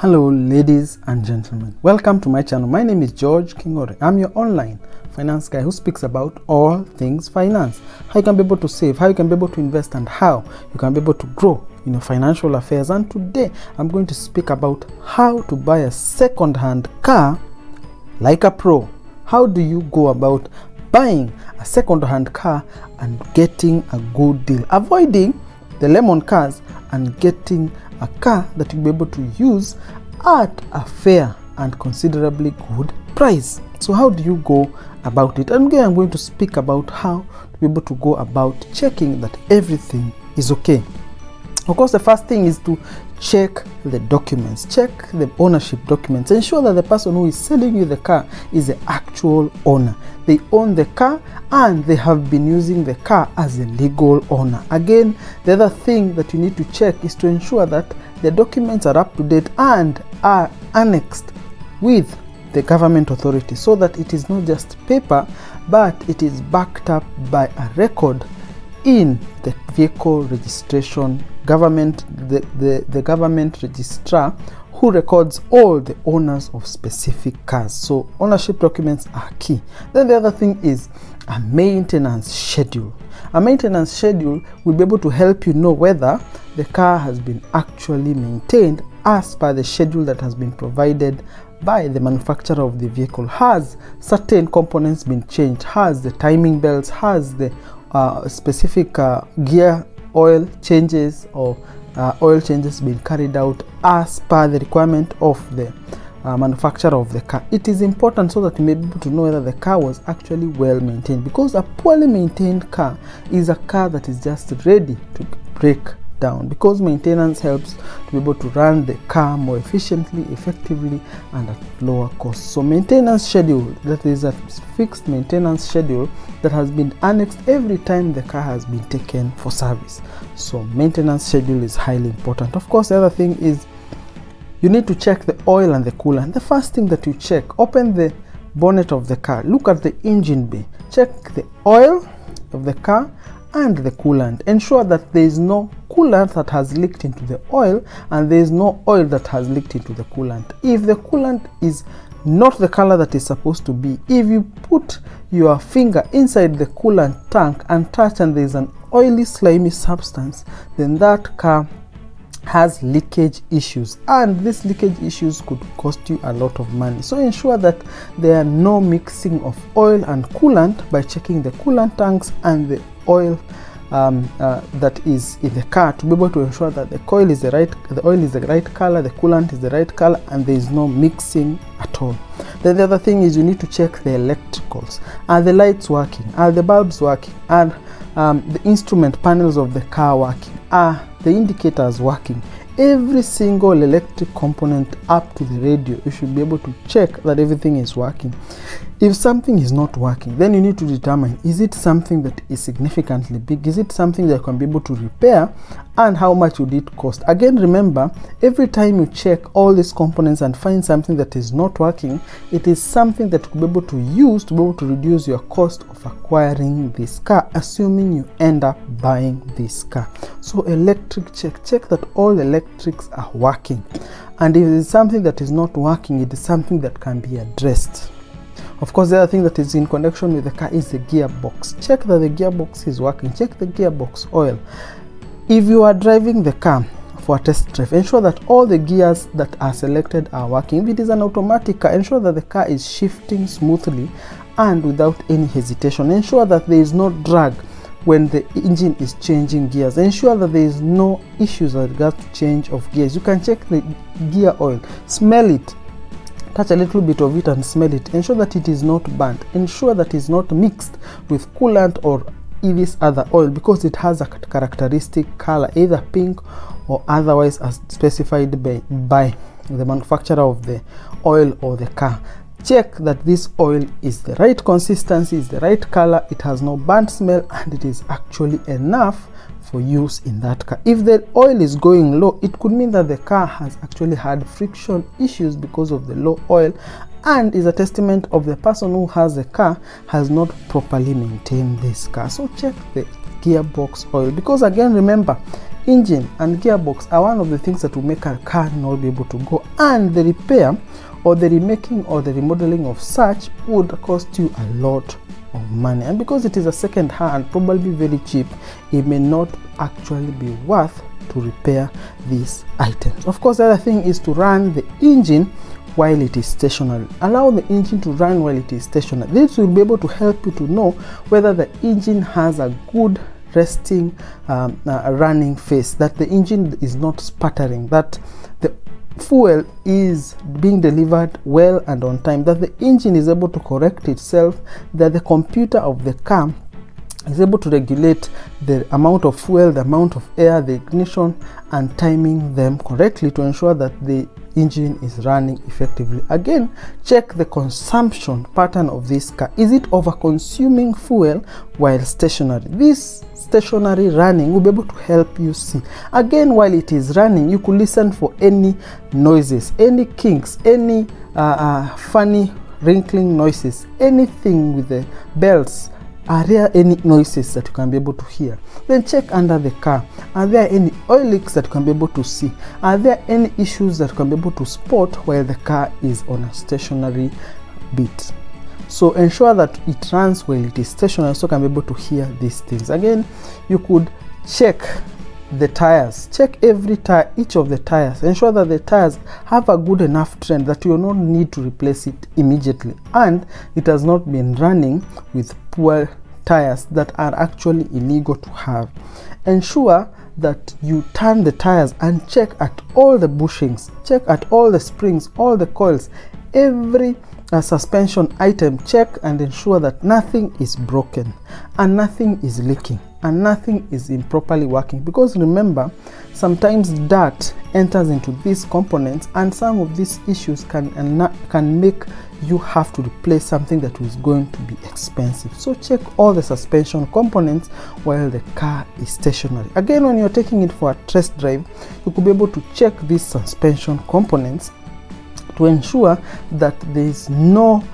Hello ladies and gentlemen, welcome to my channel. My name is George Kingore. I'm your online finance guy who speaks about all things finance, how you can be able to save, how you can be able to invest, and how you can be able to grow in your financial affairs. And today I'm going to speak about how to buy a second-hand car like a pro. How do you go about buying a second-hand car and getting a good deal, avoiding the lemon cars and getting a car that you'll be able to use at a fair and considerably good price. So how do you go about it? And again, I'm going to speak about how to be able to go about checking that everything is okay. Of course, the first thing is to check the documents, check the ownership documents, ensure that the person who is selling you the car is the actual owner. They own the car and they have been using the car as a legal owner. Again, the other thing that you need to check is to ensure that the documents are up to date and are annexed with the government authority, so that it is not just paper but it is backed up by a record in the vehicle registration government, the government registrar who records all the owners of specific cars. So ownership documents are key. Then the other thing is a maintenance schedule. A maintenance schedule will be able to help you know whether the car has been actually maintained as per the schedule that has been provided by the manufacturer of the vehicle. Has certain components been changed? Has the timing belts, has the specific gear oil changes or oil changes been carried out as per the requirement of the manufacturer of the car? It is important so that you may be able to know whether the car was actually well maintained, because a poorly maintained car is a car that is just ready to break down, because maintenance helps to be able to run the car more efficiently, effectively, and at lower cost. So maintenance schedule, that is a fixed maintenance schedule that has been annexed every time the car has been taken for service. So maintenance schedule is highly important. Of course, the other thing is you need to check the oil and the coolant. The first thing that you check, open the bonnet of the car, look at the engine bay, check the oil of the car and the coolant. Ensure that there is no coolant that has leaked into the oil and there is no oil that has leaked into the coolant. If the coolant is not the color that is supposed to be, if you put your finger inside the coolant tank and touch and there is an oily slimy substance, then that car has leakage issues, and these leakage issues could cost you a lot of money. So ensure that there are no mixing of oil and coolant by checking the coolant tanks and the oil that is in the car, to be able to ensure that the oil is the right color, the coolant is the right color, and there is no mixing at all. Then the other thing is you need to check the electricals. Are the lights working? Are the bulbs working? Are the instrument panels of the car working? Are the indicators working? Every single electric component up to the radio, you should be able to check that everything is working. If something is not working, then you need to determine, is it something that is significantly big? Is it something that you can be able to repair? And how much would it cost? Again, remember, every time you check all these components and find something that is not working, it is something that you will be able to use to be able to reduce your cost of acquiring this car, assuming you end up buying this car. So electric check that all electrics are working. And if it is something that is not working, it is something that can be addressed. Of course, the other thing that is in connection with the car is the gearbox. Check that the gearbox is working. Check the gearbox oil. If you are driving the car for a test drive, ensure that all the gears that are selected are working. If it is an automatic car, ensure that the car is shifting smoothly and without any hesitation. Ensure that there is no drag when the engine is changing gears. Ensure that there is no issues with regards to change of gears. You can check the gear oil, smell it, touch a little bit of it and smell it. Ensure that it is not burnt. Ensure that it is not mixed with coolant or this other oil, because it has a characteristic color, either pink or otherwise as specified by the manufacturer of the oil or the car. Check that this oil is the right consistency, is the right color, it has no burnt smell, and it is actually enough for use in that car. If the oil is going low, it could mean that the car has actually had friction issues because of the low oil, and is a testament of the person who has the car has not properly maintained this car. So check the gearbox oil, because again, remember, engine and gearbox are one of the things that will make a car not be able to go, and the repair or the remaking or the remodeling of such would cost you a lot of money. And because it is a second hand, probably very cheap, it may not actually be worth to repair these items. Of course, the other thing is to run the engine while it is stationary. Allow the engine to run while it is stationary. This will be able to help you to know whether the engine has a good resting running phase, that the engine is not sputtering, that the fuel is being delivered well and on time, that the engine is able to correct itself, that the computer of the car is able to regulate the amount of fuel, the amount of air, the ignition, and timing them correctly to ensure that the engine is running effectively. Again, check the consumption pattern of this car. Is it over consuming fuel while stationary? This stationary running will be able to help you see. Again, while it is running, you could listen for any noises, any kinks, any funny wrinkling noises, anything with the belts. Are there any noises that you can be able to hear? Then check under the car. Are there any oil leaks that you can be able to see? Are there any issues that you can be able to spot while the car is on a stationary beat? So ensure that it runs while it is stationary so you can be able to hear these things. Again, you could check the tires. Check every tire, each of the tires. Ensure that the tires have a good enough trend that you will not need to replace it immediately, and it has not been running with poor tires that are actually illegal to have. Ensure that you turn the tires and check at all the bushings, check at all the springs, all the coils, every suspension item. Check and ensure that nothing is broken and nothing is leaking and nothing is improperly working, because remember, sometimes dirt enters into these components and some of these issues can make you have to replace something that is going to be expensive. So check all the suspension components while the car is stationary. Again, when you're taking it for a test drive, you could be able to check these suspension components to ensure that there is no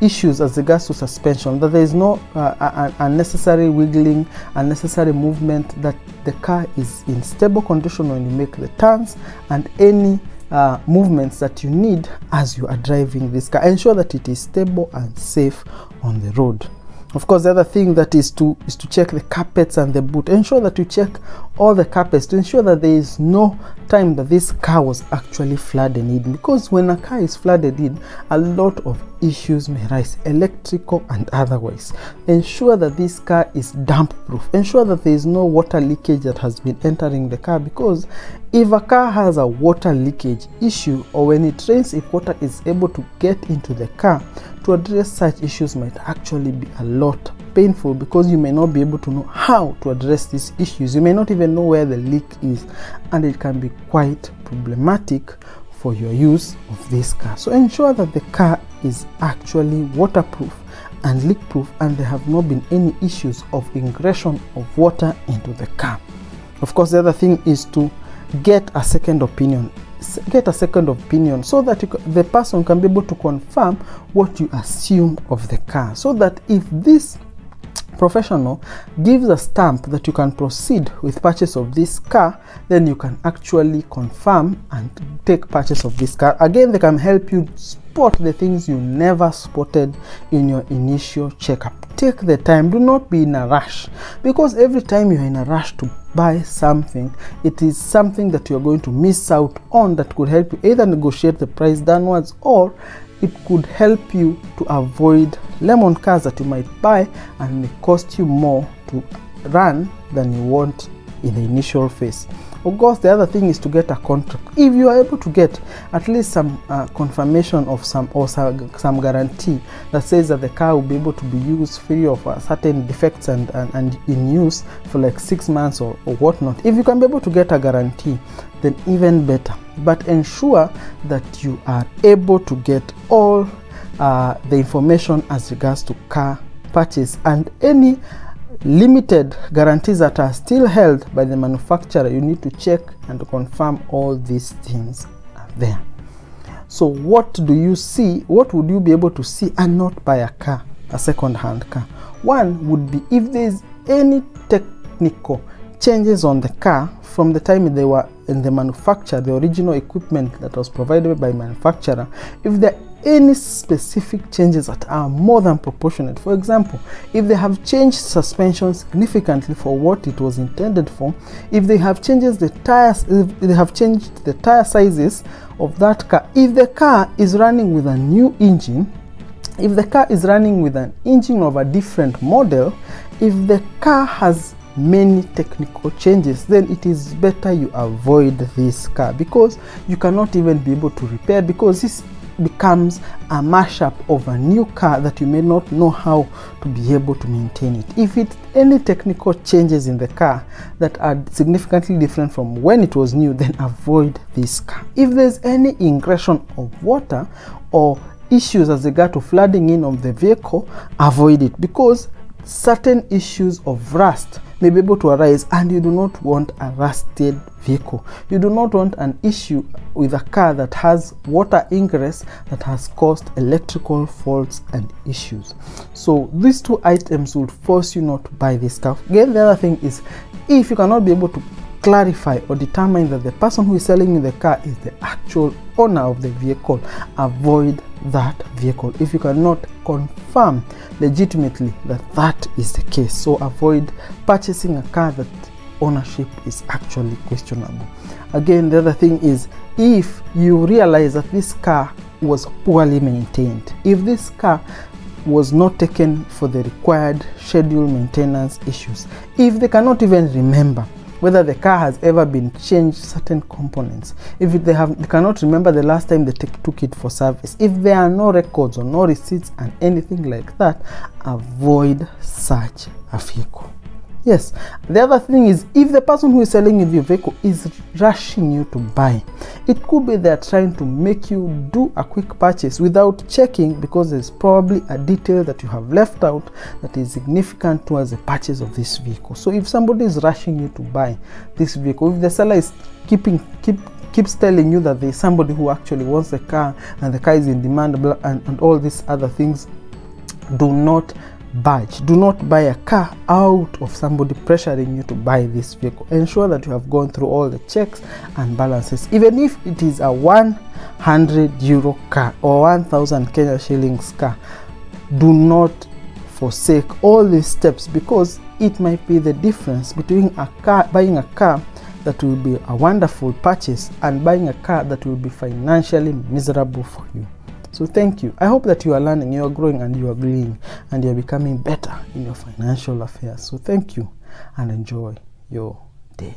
issues as regards to suspension, that there is no unnecessary wiggling, unnecessary movement, that the car is in stable condition when you make the turns, and any movements that you need as you are driving this car. Ensure that it is stable and safe on the road. Of course, the other thing that is to check the carpets and the boot. Ensure that you check all the carpets to ensure that there is no time that this car was actually flooded in, because when a car is flooded in, a lot of issues may rise, electrical and otherwise. Ensure that this car is damp proof. Ensure that there is no water leakage that has been entering the car, because if a car has a water leakage issue, or when it rains, if water is able to get into the car, to address such issues might actually be a lot painful, because you may not be able to know how to address these issues. You may not even know where the leak is, and it can be quite problematic for your use of this car. So ensure that the car is actually waterproof and leak proof, and there have not been any issues of ingression of water into the car. Of course, the other thing is to get a second opinion. Get a second opinion so that the person can be able to confirm what you assume of the car, so that if this professional gives a stamp that you can proceed with purchase of this car, then you can actually confirm and take purchase of this car. Again, they can help you spot the things you never spotted in your initial checkup. Take the time. Do not be in a rush, because every time you're in a rush to buy something, it is something that you're going to miss out on that could help you either negotiate the price downwards, or it could help you to avoid lemon cars that you might buy and may cost you more to run than you want in the initial phase. Of course, the other thing is to get a contract. If you are able to get at least some confirmation of some guarantee that says that the car will be able to be used free of certain defects and in use for like 6 months or whatnot. If you can be able to get a guarantee, then even better. But ensure that you are able to get all the information as regards to car purchase, and any limited guarantees that are still held by the manufacturer. You need to check and confirm all these things are there. So what do you see? What would you be able to see and not buy a car, a second-hand car? One would be if there is any technical changes on the car from the time they were in the manufacturer, the original equipment that was provided by manufacturer, if there are any specific changes that are more than proportionate. For example, if they have changed suspension significantly for what it was intended for, if they have changed the tires, if they have changed the tire sizes of that car, if the car is running with a new engine, if the car is running with an engine of a different model, if the car has many technical changes, then it is better you avoid this car, because you cannot even be able to repair, because this becomes a mashup of a new car that you may not know how to be able to maintain it. If it's any technical changes in the car that are significantly different from when it was new, then avoid this car. If there's any ingression of water or issues as regard to flooding in of the vehicle, avoid it, because certain issues of rust may be able to arise, and you do not want a rusted vehicle. You do not want an issue with a car that has water ingress that has caused electrical faults and issues. So these two items would force you not to buy this car. Again, the other thing is, if you cannot be able to clarify or determine that the person who is selling you the car is the actual owner of the vehicle, avoid that vehicle if you cannot confirm legitimately that that is the case. So avoid purchasing a car that ownership is actually questionable. Again, the other thing is, if you realize that this car was poorly maintained, if this car was not taken for the required scheduled maintenance issues, if they cannot even remember whether the car has ever been changed certain components, if they cannot remember the last time they took it for service, if there are no records or no receipts and anything like that, avoid such a vehicle. Yes, the other thing is, if the person who is selling you the vehicle is rushing you to buy, it could be they're trying to make you do a quick purchase without checking, because there's probably a detail that you have left out that is significant towards the purchase of this vehicle. So if somebody is rushing you to buy this vehicle, if the seller is keeps telling you that there's somebody who actually wants the car and the car is in demand and all these other things, do not budge. Do not buy a car out of somebody pressuring you to buy this vehicle. Ensure that you have gone through all the checks and balances. Even if it is a 100 euro car or 1000 Kenya shillings car, do not forsake all these steps, because it might be the difference between buying a car that will be a wonderful purchase and buying a car that will be financially miserable for you. So thank you. I hope that you are learning, you are growing, and you are gleaning, and you are becoming better in your financial affairs. So thank you, and enjoy your day.